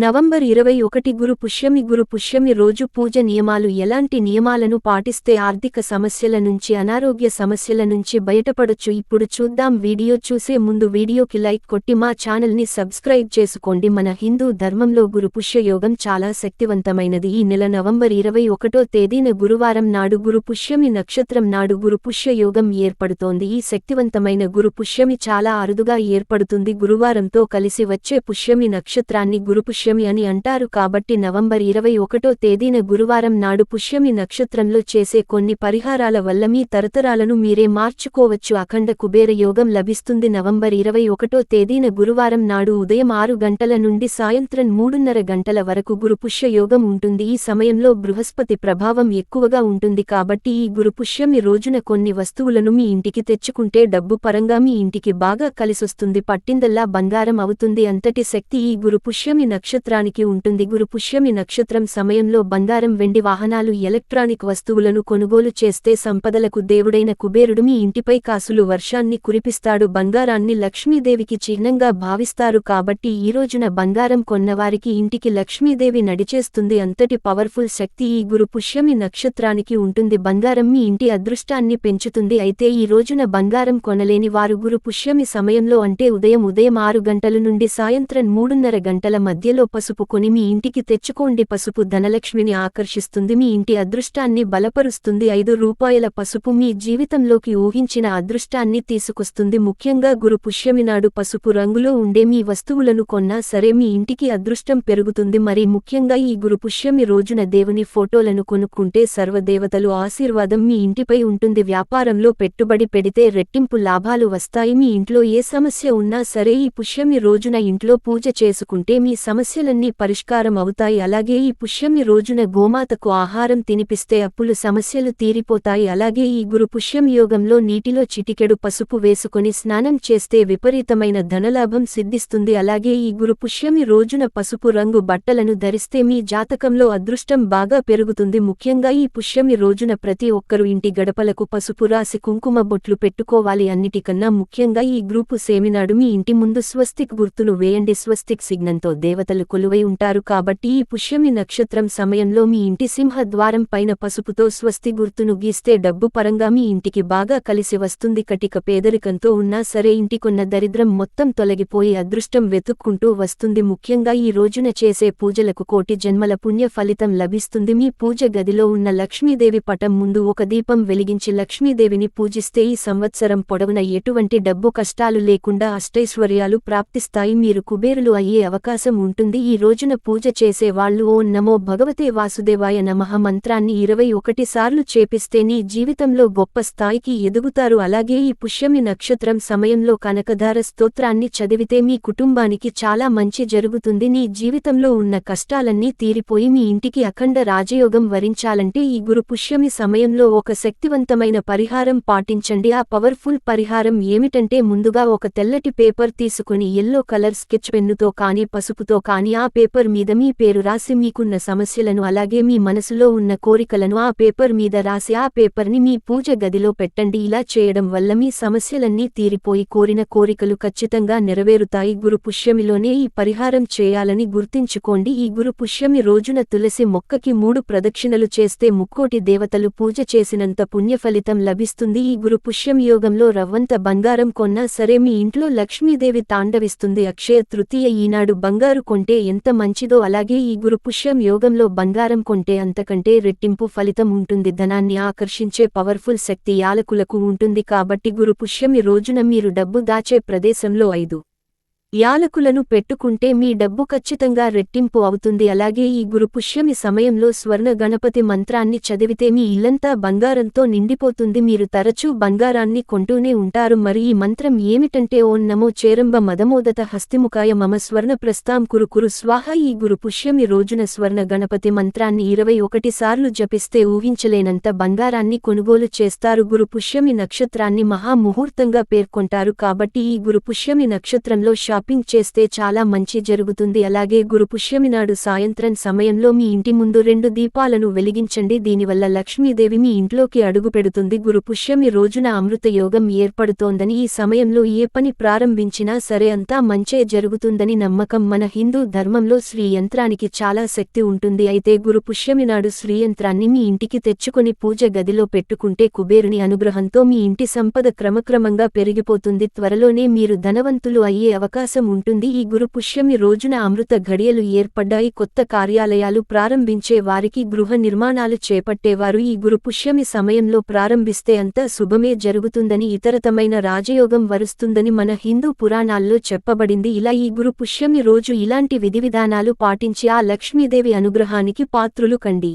November 21 గురు పుష్యమి రోజు పూజ నియమాలు. ఎలాంటి నియమాలను పాటిస్తే ఆర్థిక సమస్యల నుంచి, అనారోగ్య సమస్యల నుంచి బయటపడొచ్చు? ఇప్పుడు చూద్దాం. వీడియో చూసే ముందు వీడియోకి లైక్ కొట్టి మా ఛానల్ని సబ్స్క్రైబ్ చేసుకోండి. మన హిందూ ధర్మంలో గురు పుష్య యోగం చాలా శక్తివంతమైనది. ఈ నెల నవంబర్ 21వ తేదీన గురువారం నాడు గురు పుష్యమి నక్షత్రం నాడు గురు పుష్య యోగం ఏర్పడుతోంది. ఈ శక్తివంతమైన గురు పుష్యమి చాలా అరుదుగా ఏర్పడుతుంది. గురువారంతో కలిసి వచ్చే పుష్యమి నక్షత్రాన్ని గురుపుష్యమి అని అంటారు. కాబట్టి నవంబర్ 21వ తేదీన గురువారం నాడు పుష్యమి నక్షత్రంలో చేసే కొన్ని పరిహారాల వల్ల మీ తరతరాలను మీరే మార్చుకోవచ్చు. అఖండ కుబేర యోగం లభిస్తుంది. నవంబర్ 21వ తేదీన గురువారం నాడు ఉదయం 6 గంటల నుండి సాయంత్రం 3:30 గంటల వరకు గురు పుష్య యోగం ఉంటుంది. ఈ సమయంలో బృహస్పతి ప్రభావం ఎక్కువగా ఉంటుంది. కాబట్టి ఈ గురు పుష్యమి రోజున కొన్ని వస్తువులను మీ ఇంటికి తెచ్చుకుంటే డబ్బు పరంగా మీ ఇంటికి బాగా కలిసొస్తుంది. పట్టిందల్లా బంగారం అవుతుంది. అంతటి శక్తి ఈ గురు పుష్యమి నక్షత్రానికి ఉంటుంది. గురు పుష్యమి నక్షత్రం సమయంలో బంగారం, వెండి, వాహనాలు, ఎలక్ట్రానిక్ వస్తువులను కొనుగోలు చేస్తే సంపదలకు దేవుడైన కుబేరుడు మీ ఇంటిపై కాసులు వర్షాన్ని కురిపిస్తాడు. బంగారాన్ని లక్ష్మీదేవికి చిహ్నంగా భావిస్తారు. కాబట్టి ఈ రోజున బంగారం కొన్నవారికి ఇంటికి లక్ష్మీదేవి నడిచేస్తుంది. అంతటి పవర్ఫుల్ శక్తి ఈ గురు పుష్యమి నక్షత్రానికి ఉంటుంది. బంగారం మీ ఇంటి అదృష్టాన్ని పెంచుతుంది. అయితే ఈ రోజున బంగారం కొనలేని వారు గురు పుష్యమి సమయంలో అంటే ఉదయం 6 గంటల నుండి సాయంత్రం 3:30 గంటల మధ్యలో పసుపు కొని మీ ఇంటికి తెచ్చుకోండి. పసుపు ధనలక్ష్మిని ఆకర్షిస్తుంది, మీ ఇంటి అదృష్టాన్ని బలపరుస్తుంది. 5 రూపాయల పసుపు మీ జీవితంలోకి ఊహించిన అదృష్టాన్ని తీసుకొస్తుంది. ముఖ్యంగా గురు పుష్యమి నాడు పసుపు రంగులో ఉండే మీ వస్తువులను కొన్నా సరే మీ ఇంటికి అదృష్టం పెరుగుతుంది. మరి ముఖ్యంగా ఈ గురు పుష్యమి రోజున దేవుని ఫోటోలను కొనుక్కుంటే సర్వదేవతలు ఆశీర్వాదం మీ ఇంటిపై ఉంటుంది. వ్యాపారంలో పెట్టుబడి పెడితే రెట్టింపు లాభాలు వస్తాయి. మీ ఇంట్లో ఏ సమస్య ఉన్నా సరే ఈ పుష్యమి రోజున ఇంట్లో పూజ చేసుకుంటే మీ సమస్యలన్నీ పరిష్కారం అవుతాయి. అలాగే ఈ పుష్యమి రోజున గోమాతకు ఆహారం తినిపిస్తే అప్పులు సమస్యలు తీరిపోతాయి. అలాగే ఈ గురు పుష్యమి యోగంలో నీటిలో చిటికెడు పసుపు వేసుకొని స్నానం చేస్తే విపరీతమైన ధనలాభం సిద్ధిస్తుంది. అలాగే ఈ గురు పుష్యమి రోజున పసుపు రంగు బట్టలను ధరిస్తే మీ జాతకంలో అదృష్టం బాగా పెరుగుతుంది. ముఖ్యంగా ఈ పుష్యమి రోజున ప్రతి ఒక్కరూ ఇంటి గడపలకు పసుపు రాసి కుంకుమ బొట్లు పెట్టుకోవాలి. అన్నిటికన్నా ముఖ్యంగా ఈ గ్రూపు సేమినాడు మీ ఇంటి ముందు స్వస్తిక్ గుర్తును వేయండి. స్వస్తిక్ సిగ్నంతో దేవతలు కొలువై ఉంటారు. కాబట్టి ఈ పుష్యమి నక్షత్రం సమయంలో మీ ఇంటి సింహ ద్వారం పైన పసుపుతో స్వస్తి గుర్తును గీస్తే డబ్బు పరంగా మీ ఇంటికి బాగా కలిసి వస్తుంది. కటిక పేదరికంతో ఉన్నా సరే ఇంటికున్న దరిద్రం మొత్తం తొలగిపోయి అదృష్టం వెతుక్కుంటూ వస్తుంది. ముఖ్యంగా ఈ రోజున చేసే పూజలకు కోటి జన్మల పుణ్య ఫలితం లభిస్తుంది. మీ పూజ గదిలో ఉన్న లక్ష్మీదేవి పటం ముందు ఒక దీపం వెలిగించి లక్ష్మీదేవిని పూజిస్తే ఈ సంవత్సరం పొడవున ఎటువంటి డబ్బు కష్టాలు లేకుండా అష్టైశ్వర్యాలు ప్రాప్తిస్తాయి. మీరు కుబేరులు అయ్యే అవకాశం ఉంటుంది. ఈ రోజున పూజ చేసే వాళ్ళు ఓం నమో భగవతే వాసుదేవాయ నమః మంత్రాన్ని 21 సార్లు చేపిస్తే నీ జీవితంలో గొప్ప స్థాయికి ఎదుగుతారు. అలాగే ఈ పుష్యమి నక్షత్రం సమయంలో కనకధార స్తోత్రాన్ని చదివితే మీ కుటుంబానికి చాలా మంచి జరుగుతుంది. నీ జీవితంలో ఉన్న కష్టాలన్నీ తీరిపోయి మీ ఇంటికి అఖండ రాజయోగం వరించాలంటే ఈ గురు పుష్యమి సమయంలో ఒక శక్తివంతమైన పరిహారం పాటించండి. ఆ పవర్ఫుల్ పరిహారం ఏమిటంటే ముందుగా ఒక తెల్లటి పేపర్ తీసుకుని ఎల్లో కలర్ స్కెచ్ పెన్నుతో కానీ పసుపుతో కానీ ఆ పేపర్ మీద మీ పేరు రాసి మీకున్న సమస్యలను అలాగే మీ మనసులో ఉన్న కోరికలను ఆ పేపర్ మీద రాసి ఆ పేపర్ని మీ పూజ గదిలో పెట్టండి. ఇలా చేయడం వల్ల మీ సమస్యలన్నీ తీరిపోయి కోరిన కోరికలు ఖచ్చితంగా నెరవేరుతాయి. గురు పుష్యమిలోనే ఈ పరిహారం చేయాలని గుర్తించుకోండి. ఈ గురు పుష్యమి రోజున తులసి మొక్కకి 3 ప్రదక్షిణలు చేస్తే ముక్కోటి దేవతలు పూజ చేసినంత పుణ్యఫలితం లభిస్తుంది. ఈ గురు పుష్యమి యోగంలో రవ్వంత బంగారం కొన్నా సరే మీ ఇంట్లో లక్ష్మీదేవి తాండవిస్తుంది. అక్షయ తృతీయ ఈనాడు బంగారు కొంటే ఎంత మంచిదో అలాగే ఈ గురు పుష్యం యోగంలో బంగారం కొంటే అంతకంటే రెట్టింపు ఫలితం ఉంటుంది. ధనాన్ని ఆకర్షించే పవర్ఫుల్ శక్తి యాలకులకు ఉంటుంది. కాబట్టి గురు పుష్యమి రోజున మీరు డబ్బు దాచే ప్రదేశంలో 5 యాలకులను పెట్టుకుంటే మీ డబ్బు ఖచ్చితంగా రెట్టింపు అవుతుంది. అలాగే ఈ గురు పుష్యమి సమయంలో స్వర్ణ గణపతి మంత్రాన్ని చదివితే మీ ఇల్లంతా బంగారంతో నిండిపోతుంది. మీరు తరచూ బంగారాన్ని కొంటూనే ఉంటారు. మరి ఈ మంత్రం ఏమిటంటే ఓం నమో చేరంబ మదమోదత హస్తిముఖాయ మమ స్వర్ణ ప్రస్థాం కురు కురు స్వాహ. ఈ గురు పుష్యమి రోజున స్వర్ణ గణపతి మంత్రాన్ని 21 సార్లు జపిస్తే ఊహించలేనంత బంగారాన్ని కొనుగోలు చేస్తారు. గురు పుష్యమి నక్షత్రాన్ని మహాముహూర్తంగా పేర్కొంటారు. కాబట్టి ఈ గురు పుష్యమి నక్షత్రంలో షాపింగ్ చేస్తే చాలా మంచి జరుగుతుంది. అలాగే గురు పుష్యమి నాడు సాయంత్రం సమయంలో మీ ఇంటి ముందు 2 దీపాలను వెలిగించండి. దీనివల్ల లక్ష్మీదేవి మీ ఇంట్లోకి అడుగుపెడుతుంది. గురు పుష్యమి రోజున అమృత యోగం ఏర్పడుతోందని, ఈ సమయంలో ఏ పని ప్రారంభించినా సరే అంతా మంచే జరుగుతుందని నమ్మకం. మన హిందూ ధర్మంలో శ్రీ యంత్రానికి చాలా శక్తి ఉంటుంది. అయితే గురు పుష్యమి నాడు శ్రీయంత్రాన్ని మీ ఇంటికి తెచ్చుకొని పూజ గదిలో పెట్టుకుంటే కుబేరుని అనుగ్రహంతో మీ ఇంటి సంపద క్రమక్రమంగా పెరిగిపోతుంది. త్వరలోనే మీరు ధనవంతులు అయ్యే అవకాశం ఉంటుంది. ఈ గురు పుష్యమి రోజున అమృత ఘడియలు ఏర్పడ్డాయి. కొత్త కార్యాలయాలు ప్రారంభించే వారికి, గృహ నిర్మాణాలు చేపట్టేవారు ఈ గురు పుష్యమి సమయంలో ప్రారంభిస్తే అంతా శుభమే జరుగుతుందని, ఇతరతమైన రాజయోగం వరుస్తుందని మన హిందూ పురాణాల్లో చెప్పబడింది. ఇలా ఈ గురు పుష్యమి రోజు ఇలాంటి విధివిధానాలు పాటించి ఆ లక్ష్మీదేవి అనుగ్రహానికి పాత్రులు కండి.